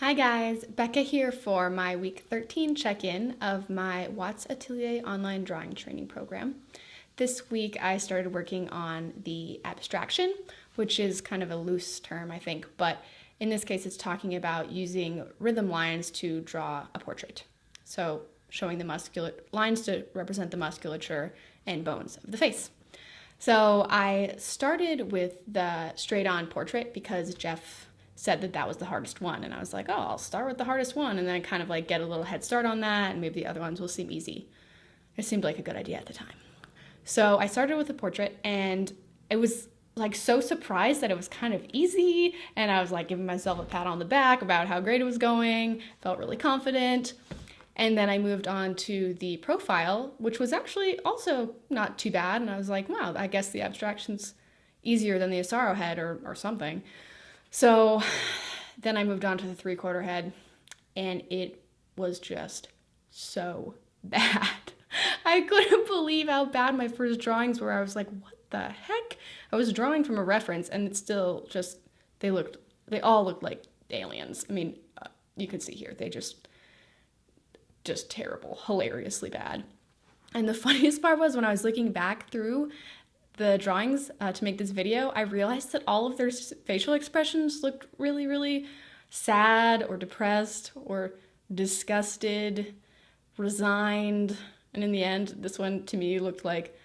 Hi guys, Becca here for my week 13 check-in of my Watts Atelier online drawing training program. This week I started working on the abstraction, which is kind of a loose term I think, but in this case it's talking about using rhythm lines to draw a portrait. So showing the lines to represent the musculature and bones of the face. So I started with the straight-on portrait because Jeff said that was the hardest one, and I was like, oh, I'll start with the hardest one and then kind of like get a little head start on that, and maybe the other ones will seem easy. It seemed like a good idea at the time. So I started with the portrait, and it was like so surprised that it was kind of easy, and I was like giving myself a pat on the back about how great it was going, felt really confident. And then I moved on to the profile, which was actually also not too bad, and I was like, wow, I guess the abstraction's easier than the Asaro head or something. So then I moved on to the 3/4 head, and it was just so bad. I couldn't believe how bad my first drawings were. I was like, what the heck? I was drawing from a reference, and it's still just, they all looked like aliens. I mean, you can see here, they just terrible, hilariously bad. And the funniest part was when I was looking back through the drawings to make this video, I realized that all of their facial expressions looked really, really sad or depressed or disgusted, resigned. And in the end, this one to me looked like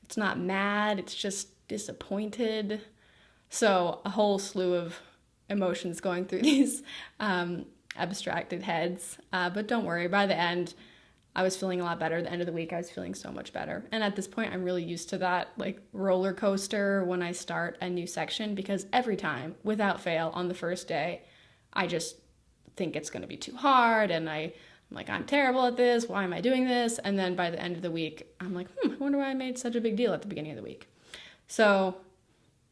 it's not mad, it's just disappointed. So a whole slew of emotions going through these abstracted heads. But don't worry, by the end, I was feeling a lot better. At the end of the week, I was feeling so much better. And at this point, I'm really used to that like roller coaster when I start a new section, because every time, without fail, on the first day, I just think it's going to be too hard, and I'm like, I'm terrible at this. Why am I doing this? And then by the end of the week, I'm like, I wonder why I made such a big deal at the beginning of the week. So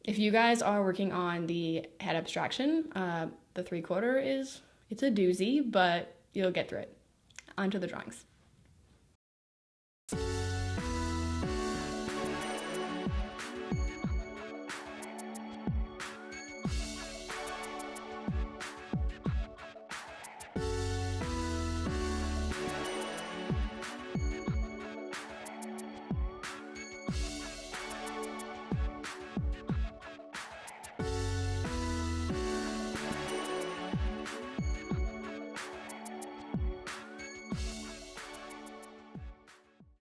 if you guys are working on the head abstraction, the 3/4 it's a doozy, but you'll get through it. Onto the drawings.